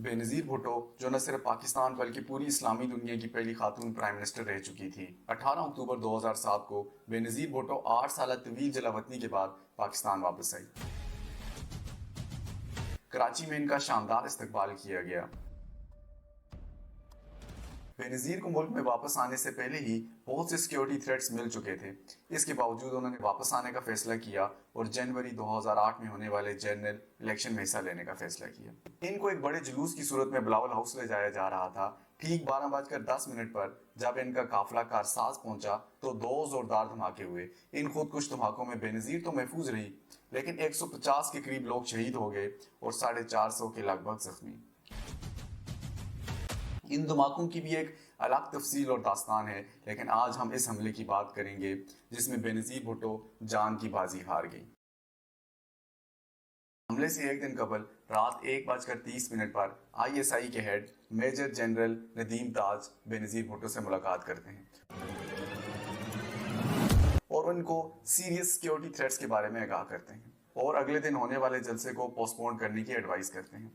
बेनज़ीर भुट्टो, जो न सिर्फ पाकिस्तान बल्कि पूरी इस्लामी दुनिया की पहली खातून प्राइम मिनिस्टर रह चुकी थी। 18 अक्टूबर 2007 को बेनज़ीर भुट्टो 8 साल तवील जलावतनी के बाद पाकिस्तान वापस आई। कराची में इनका शानदार इस्तकबाल किया गया। बेनज़ीर को मुल्क में वापस आने से पहले ही बहुत से सिक्योरिटी थ्रेट्स मिल चुके थे। इसके बावजूद उन्होंने वापस आने का फैसला किया और जनवरी 2008 में होने वाले जनरल इलेक्शन में हिस्सा लेने का फैसला किया। इनको एक बड़े जुलूस की सूरत में बिलावल हाउस ले जाया जा रहा था। ठीक 12:10 पर जब इनका काफिला कारसाज पहुंचा तो 2 जोरदार धमाके हुए। इन खुदकुश धमाकों में बेनज़ीर तो महफूज रही, लेकिन 150 के करीब लोग शहीद हो गए और 450 के लगभग जख्मी। इन धमाकों की भी एक अलग तफसील और दास्तान है, लेकिन आज हम इस हमले की बात करेंगे जिसमें बेनज़ीर भुट्टो जान की बाजी हार गई। हमले से एक दिन कबल रात 1:30 पर ISI के हेड मेजर जनरल नदीम ताज बेनज़ीर भुट्टो से मुलाकात करते हैं और उनको सीरियस सिक्योरिटी थ्रेट्स के बारे में आगाह करते हैं और अगले दिन होने वाले जलसे को पोस्टपोन करने की एडवाइस करते हैं।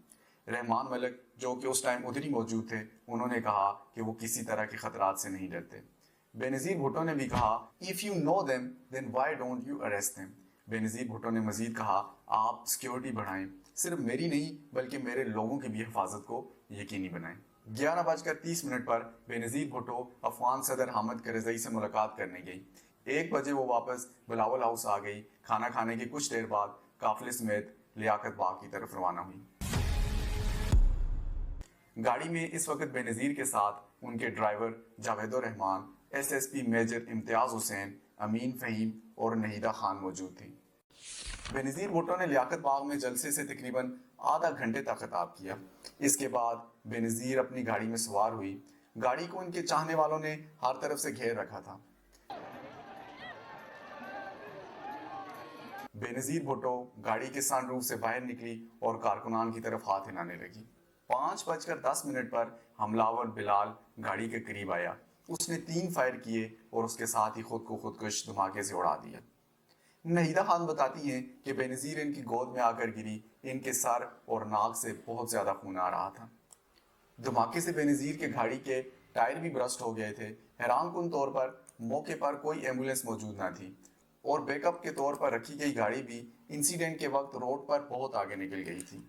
रहमान मलिक, जो कि उस टाइम उधर ही मौजूद थे, उन्होंने कहा कि वो किसी तरह के खतरात से नहीं डरते। बेनज़ीर भुट्टो ने भी कहा, if you know them then why don't you arrest them. Benazir Bhutto ने मजीद कहा, आप सिक्योरिटी बढ़ाएं, सिर्फ मेरी नहीं बल्कि मेरे लोगों की भी हिफाजत को यकीनी बनाएं। 11:30 पर बेनज़ीर भुट्टो अफगान सदर हामिद करज़ई से मुलाकात करने गई। 1 बजे वो वापस बिलावल हाउस आ गई। खाना खाने की कुछ देर बाद काफिले समेत लियाकत बाग की तरफ रवाना हुई। गाड़ी में इस वक्त बेनज़ीर के साथ उनके driver Javedur Rahman, SSP major Imtiaz Hussain, Amin Fahim और नहीदा खान मौजूद थी। बेनज़ीर भुट्टो ने लियाकत बाग में जलसे से तकरीबन आधा घंटे तक खिताब किया। इसके बाद बेनज़ीर अपनी गाड़ी में सवार हुई। गाड़ी को इनके चाहने वालों ने हर तरफ से घेर रखा था। बेनज़ीर भुट्टो गाड़ी के सनरूफ से बाहर निकली और कारकुनान की तरफ हाथ हिलाने लगी। 5:10 पर हमलावर बिलाल गाड़ी के करीब आया। उसने 3 फायर किए और उसके साथ ही खुद को खुदकुश धमाके से उड़ा दिया। नहीदा खान बताती हैं कि बेनज़ीर इनकी गोद में आकर गिरी। इनके सर और नाक से बहुत ज्यादा खून आ रहा था। धमाके से बेनज़ीर के गाड़ी के टायर भी ब्रस्ट हो गए थे। हैरानकुन तौर पर मौके पर कोई एम्बुलेंस मौजूद न थी और बैकअप के तौर पर रखी गई गाड़ी भी इंसिडेंट के वक्त रोड पर बहुत आगे निकल गई थी।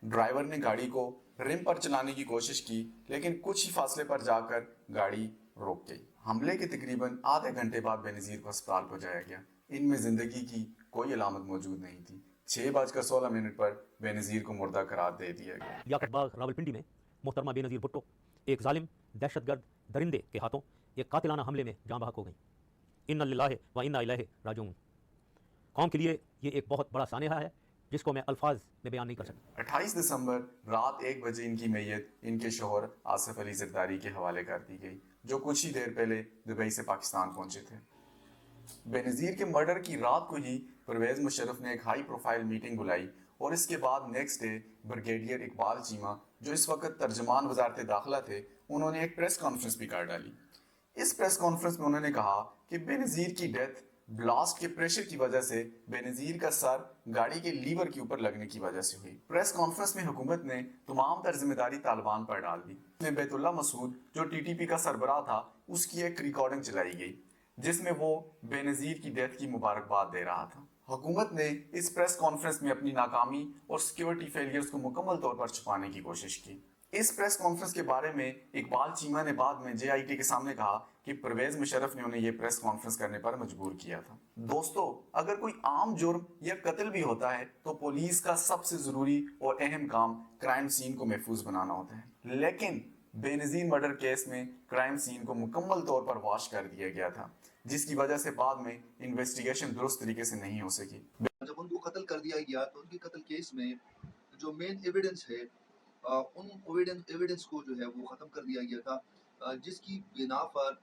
ड्राइवर ने गाड़ी को रिम पर चलाने की कोशिश की, लेकिन कुछ ही फासले पर जाकर गाड़ी रुक गई। हमले के तकरीबन आधे घंटे बाद बेनज़ीर को अस्पताल पहुंचाया गया। इनमें जिंदगी की कोई अलामत मौजूद नहीं थी। 6:16 पर बेनज़ीर को मुर्दा करार दे दिया गया। लियाकत बाग रावलपिंडी में मोहतरमा बेनज़ीर भुट्टो एक जालिम दहशतगर्द दरिंदे के हाथों एक कातिलाना हमले में जाँ बहक हो गई। इन्ना लिल्लाहि व इन्ना इलैहि राजिऊन। कौम के लिए ये एक बहुत बड़ा सानेहा है जिसको मैं अल्फाज में बयान नहीं कर सकता। 28 दिसंबर रात 1 बजे इनकी मैयत इनके शोहर आसिफ अली ज़रदारी के हवाले कर दी गई, जो कुछ ही देर पहले दुबई से पाकिस्तान पहुंचे थे। बेनज़ीर के मर्डर की रात को ही परवेज़ मुशर्रफ ने एक हाई प्रोफाइल मीटिंग बुलाई और इसके बाद next day brigadier Iqbal Cheema, जो इस वक्त तर्जमान वजारत दाखिला थे, उन्होंने एक प्रेस कॉन्फ्रेंस भी कर डाली। इस प्रेस कॉन्फ्रेंस में उन्होंने कहा कि बेनज़ीर की डेथ ब्लास्ट के प्रेशर की वजह से बेनज़ीर का सर गाड़ी के लीवर के ऊपर लगने की वजह से हुई। प्रेस कॉन्फ्रेंस में हुकूमत ने तमाम तर जिम्मेदारी तालिबान पर डाल दी। बैतुल्ला मसूद, जो TTP का सरबराह था, उसकी एक रिकॉर्डिंग चलाई गई जिसमें वो बेनज़ीर की डेथ की मुबारकबाद दे रहा था। हुकूमत ने इस प्रेस कॉन्फ्रेंस में अपनी नाकामी और सिक्योरिटी फेलियर्स को मुकम्मल तौर पर छुपाने की कोशिश की। इस प्रेस कॉन्फ्रेंस के बारे में इकबाल चीमा ने बाद में JIT के सामने कहा कि परवेज़ मुशर्रफ ने उन्हें यह प्रेस कॉन्फ्रेंस करने पर मजबूर किया था। दोस्तों, अगर कोई आम जुर्म या कत्ल भी होता है तो पुलिस का सबसे जरूरी और अहम काम क्राइम सीन को महफूज बनाना होता है, लेकिन बेनज़ीर मर्डर केस में क्राइम सीन को मुकम्मल तौर पर वॉश कर दिया गया था, जिसकी वजह से बाद में इन्वेस्टिगेशन दुरुस्त तरीके से नहीं हो सकी। जब उनको कत्ल कर दिया गया तो उनके कत्ल केस में जो मेन एविडेंस है, उन एविडेंस को जो है वो ख़त्म कर दिया गया था, जिसकी बिना पर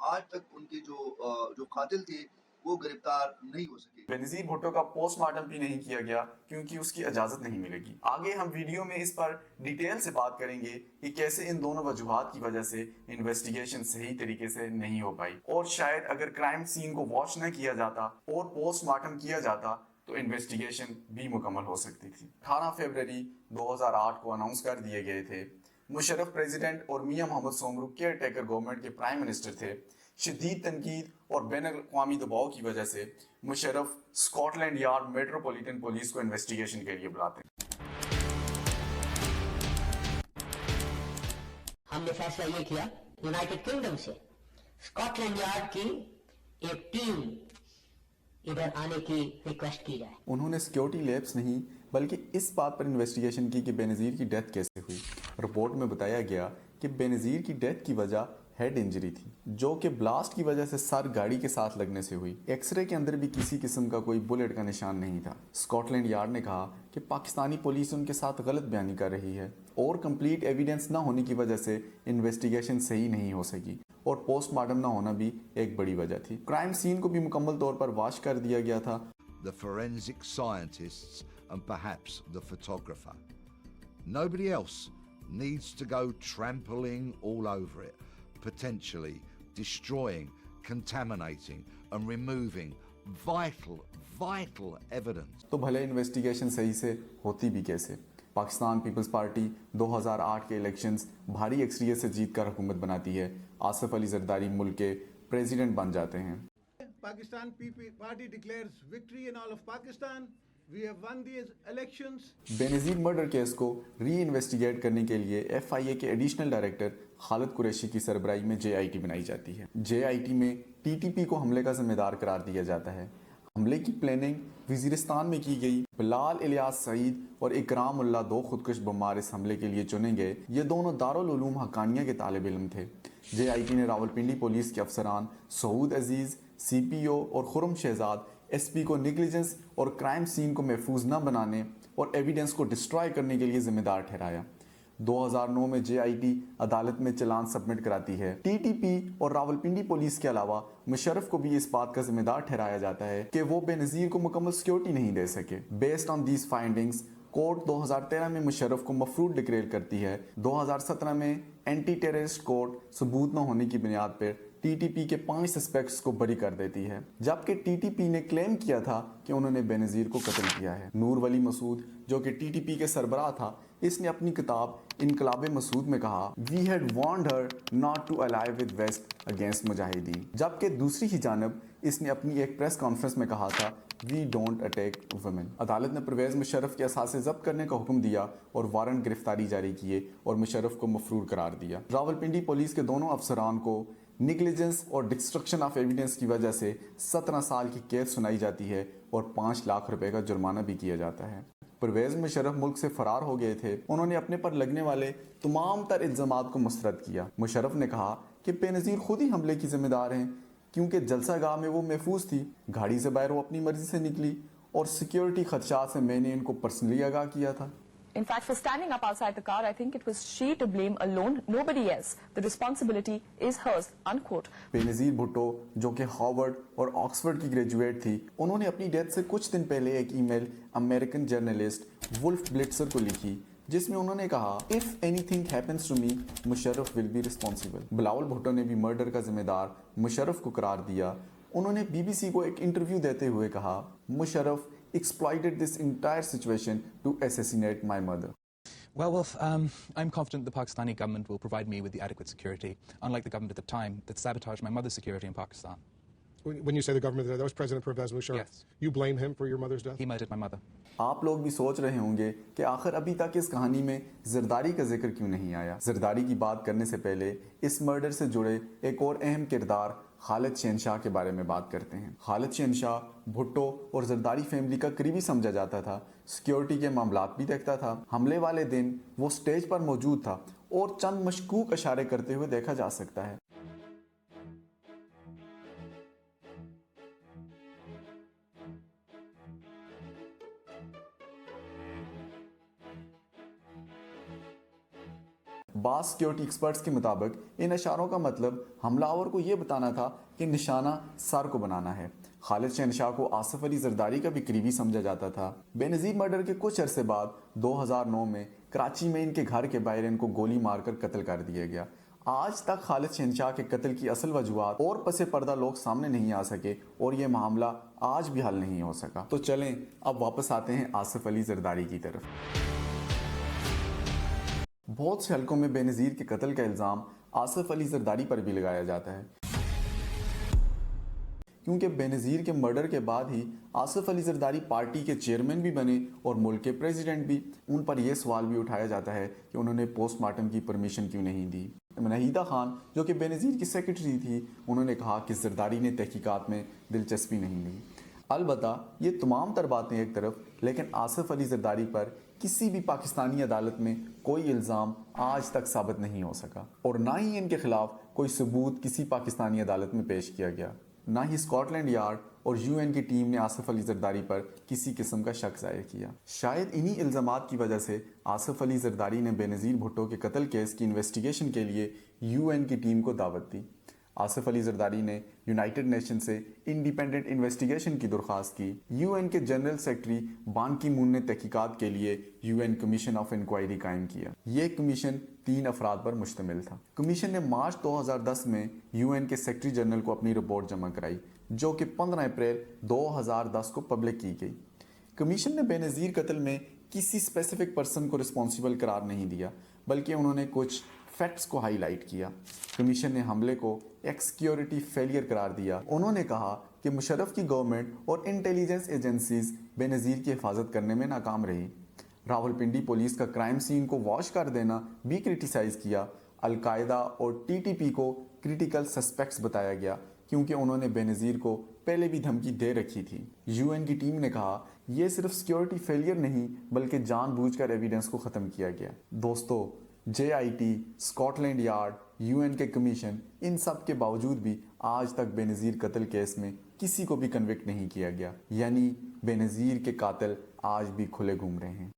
आज तक उनके जो कातिल थे वो गिरफ्तार नहीं हो सके। बेनज़ीर भुट्टो का पोस्टमार्टम भी नहीं किया गया क्योंकि उसकी इजाज़त नहीं मिलेगी। आगे हम वीडियो में इस पर डिटेल से बात करेंगे कि कैसे इन दोनों वजूहात की वजह से इन्वेस्टिगेशन सही तरीके से नहीं हो पाई और शायद अगर क्राइम सीन को वॉश न किया जाता और पोस्टमार्टम किया जाता तो इन्वेस्टिगेशन भी मुकम्मल हो सकती थी। 18 फरवरी 2008 को अनाउंस कर दिए गए थे। मुशर्रफ प्रेसिडेंट और Mian Mohammad Soomro caretaker government के प्राइम मिनिस्टर थे। शदीद तनकीद और बैन अवी दबाव की वजह से Musharraf Scotland yard metropolitan police को इन्वेस्टिगेशन के लिए बुलाते हैं। हमने फैसला ये किया यूनाइटेड किंगडम से स्कॉटलैंड यार्ड की एक टीम इधर आने की रिक्वेस्ट की जाए। उन्होंने सिक्योरिटी लैब्स नहीं बल्कि इस बात पर इन्वेस्टिगेशन की कि बेनज़ीर की डेथ कैसे हुई। रिपोर्ट में बताया गया कि बेनज़ीर की डेथ की वजह हेड इंजरी थी, जो कि ब्लास्ट की वजह से सर गाड़ी के साथ लगने से हुई। एक्सरे के अंदर भी किसी किस्म का कोई बुलेट का निशान नहीं था। स्कॉटलैंड यार्ड ने कहा कि पाकिस्तानी पुलिस उनके साथ गलत बयानी कर रही है और कंप्लीट एविडेंस ना होने की वजह से इन्वेस्टिगेशन सही नहीं हो सकी और पोस्टमार्टम ना होना भी एक बड़ी वजह थी। क्राइम सीन को भी मुकम्मल तौर पर वाश कर दिया गया था। The forensic scientists and perhaps the photographer. Nobody else needs to go trampling all over it, potentially destroying, contaminating and removing vital evidence. तो भले इन्वेस्टिगेशन सही से होती भी कैसे? पाकिस्तान पीपल्स पार्टी 2008 के इलेक्शंस भारी एक्सरियत से जीत कर हुकूमत बनाती है। आसिफ अली जरदारी मुल्क के प्रेसिडेंट बन जाते हैं। Pakistan Party declares victory in all of Pakistan. We have won these elections. Benazir murder case को री इन्वेस्टिगेट करने के लिए FIA के एडिशनल डायरेक्टर खालिद कुरैशी की सरबराही में JIT बनाई जाती है। JIT में TTP को हमले का जिम्मेदार करार दिया जाता है। हमले की प्लानिंग वज़ीरिस्तान में की गई। बिलाल इलियास सईद और इकराम उल्लाह दो खुदकुश बमबार इस हमले के लिए चुने गए। ये दोनों दारुल उलूम हक्कानिया के तालिब इल्म थे। JIT ने रावलपिंडी पुलिस के अफसरान सऊद अजीज़, CPO और खुरम शहजाद SP को नेग्लिजेंस और क्राइम सीन को महफूज न बनाने और एविडेंस को डिस्ट्रॉय करने के लिए जिम्मेदार ठहराया। 2009 में JIT अदालत में चलान सबमिट कराती है। TTP और रावलपिंडी पुलिस के अलावा मुशर्रफ को भी इस बात का जिम्मेदार ठहराया जाता है कि वो बेनज़ीर को मुकम्मल सिक्योरिटी नहीं दे सके। Based on these findings court 2013 में मुशर्रफ को मफरूद डिक्लेयर करती है। 2017 में एंटी टेररिस्ट कोर्ट सबूत न होने की बुनियाद पर TTP के 5 सस्पेक्ट्स को बरी कर देती है, जबकि TTP ने क्लेम किया था कि उन्होंने बेनज़ीर को कत्ल किया है। नूर वली मसूद जो कि TTP के सरबराह था, इसने अपनी किताब इनकलाब मसूद में कहा we had warned her not to ally with west against मुजाहिदीन, जबकि दूसरी ही जानब इसने अपनी एक प्रेस कॉन्फ्रेंस में कहा था वी डोंट अटैक वुमेन। अदालत ने परवेज़ मुशर्रफ के असासे ज़ब्त करने का हुक्म दिया और वारंट गिरफ्तारी जारी किए और मुशर्रफ को मफरूर करार दिया। रावलपिंडी पुलिस के दोनों अफसरान को निगलिजेंस और डिस्ट्रक्शन ऑफ एविडेंस की वजह से 17 साल की कैद सुनाई जाती है और 5 लाख रुपए का जुर्माना भी किया जाता है। परवेज़ मुशर्रफ मुल्क से फरार हो गए थे। उन्होंने अपने पर लगने वाले तमाम तर इल्ज़ामात को मुस्तरद किया। मुशर्रफ ने कहा कि बेनज़ीर खुद ही हमले की जिम्मेदार हैं क्योंकि जलसागाह में वो महफूज थी। गाड़ी से बाहर वो अपनी मर्जी से निकली और सिक्योरिटी खदशात से मैंने इनको पर्सनली आगाह किया था। In fact, for standing up outside the car, I think it was she to blame alone, nobody else. The responsibility is hers, unquote. Benazir Bhutto जो कि हार्वर्ड और ऑक्सफोर्ड की ग्रेजुएट थी, उन्होंने अपनी डेथ से कुछ दिन पहले एक email American journalist Wolf Blitzer को लिखी जिसमें उन्होंने कहा if anything happens to me Musharraf will be responsible. Bilawal Bhutto ने भी मर्डर का जिम्मेदार मुशर्रफ को करार दिया। उन्होंने BBC को एक इंटरव्यू देते हुए कहा Musharraf exploited this entire situation to assassinate my mother. Well, Wolf, I'm confident the Pakistani government will provide me with the adequate security, unlike the government at the time that sabotaged my mother's security in Pakistan. When you say the government, that was President Pervez Musharraf. Yes. You blame him for your mother's death? He murdered my mother. आप लोग भी सोच रहे होंगे कि आखिर अभी तक इस कहानी में जरदारी का जिक्र क्यों नहीं आया। जरदारी की बात करने से पहले इस मर्डर से जुड़े एक और अहम किरदार खालिद शहनशाह के बारे में बात करते हैं। खालिद शहनशाह भुट्टो और जरदारी फैमिली का करीबी समझा जाता था। सिक्योरिटी के मामलात भी देखता था। हमले वाले दिन वो स्टेज पर मौजूद था और चंद मशकूक इशारे करते हुए देखा जा सकता है। बास सिक्योरिटी एक्सपर्ट्स के मुताबिक इन इशारों का मतलब हमलावर को यह बताना था कि निशाना सर को बनाना है। खालिद शहनशाह को आसिफ अली जरदारी का भी करीबी समझा जाता था। बेनज़ीर मर्डर के कुछ अरसे बाद 2009 में कराची में इनके घर के बाहर इनको गोली मारकर कत्ल कर दिया गया। آج تک خالد شہنشاہ کے قتل کی اصل وجوہات اور پس پردہ لوگ سامنے نہیں آ سکے اور یہ معاملہ آج بھی حل نہیں ہو سکا۔ تو چلیں اب واپس آتے ہیں آصف علی زرداری کی طرف۔ بہت سے حلقوں میں بے نظیر کے قتل کا الزام آصف علی زرداری پر بھی لگایا جاتا ہے، کیونکہ بے نظیر کے مرڈر کے بعد ہی آصف علی زرداری پارٹی کے چیئرمین بھی بنے اور ملک کے پریزیڈنٹ بھی۔ ان پر یہ سوال بھی اٹھایا جاتا ہے کہ انہوں نے پوسٹ مارٹم کی پرمیشن کیوں نہیں دی۔ نہیدہ خان جو کہ بے نظیر کی سیکرٹری تھی، انہوں نے کہا کہ زرداری نے تحقیقات میں دلچسپی نہیں لی۔ البتہ یہ تمام تر باتیں ایک طرف، لیکن آصف علی زرداری پر کسی بھی پاکستانی عدالت میں کوئی الزام آج تک ثابت نہیں ہو سکا، اور نہ ہی ان کے خلاف کوئی ثبوت کسی پاکستانی عدالت میں پیش کیا گیا۔ نہ ہی اسکاٹ لینڈ یارڈ اور UN کی ٹیم نے آصف علی زرداری پر کسی قسم کا شک ظاہر کیا۔ شاید انہی الزامات کی وجہ سے آصف علی زرداری نے بے نظیر بھٹو کے قتل کیس کی انویسٹیگیشن کے لیے UN کی ٹیم کو دعوت دی۔ آصف علی زرداری نے یونائٹڈ نیشن سے انڈیپینڈنٹ انویسٹیگیشن کی درخواست کی۔ UN کے جنرل سیکرٹری بان کی مون نے تحقیقات کے لیے UN کمیشن آف انکوائری قائم کیا۔ یہ کمیشن 3 افراد پر مشتمل تھا۔ کمیشن نے مارچ 2010 میں UN کے سیکرٹری جنرل کو اپنی رپورٹ جمع کرائی، جو کہ 15 اپریل 2010 کو پبلک کی گئی۔ کمیشن نے بے نظیر قتل میں کسی اسپیسیفک پرسن کو رسپانسیبل قرار نہیں دیا، بلکہ انہوں نے کچھ فیکٹس کو ہائی لائٹ کیا۔ کمیشن نے حملے کو ایک سیکیورٹی فیلئر قرار دیا۔ انہوں نے کہا کہ مشرف کی گورنمنٹ اور انٹیلیجنس ایجنسیز بے نظیر کی حفاظت کرنے میں ناکام رہی۔ راولپنڈی پولیس کا کرائم سین کو واش کر دینا بھی کرٹیسائز کیا۔ القاعدہ اور TTP کو کریٹیکل سسپیکٹس بتایا گیا، کیونکہ انہوں نے بے نظیر کو پہلے بھی دھمکی دے رکھی تھی۔ UN کی ٹیم نے کہا یہ صرف سیکیورٹی فیلئر نہیں بلکہ جان بوجھ کر ایویڈنس کو ختم کیا گیا۔ دوستو، JIT، Scotland Yard, UN کے کمیشن، ان سب کے باوجود بھی آج تک بے نظیر قتل کیس میں کسی کو بھی کنوکٹ نہیں کیا گیا، یعنی بے نظیر کے قاتل آج بھی کھلے گھوم رہے ہیں۔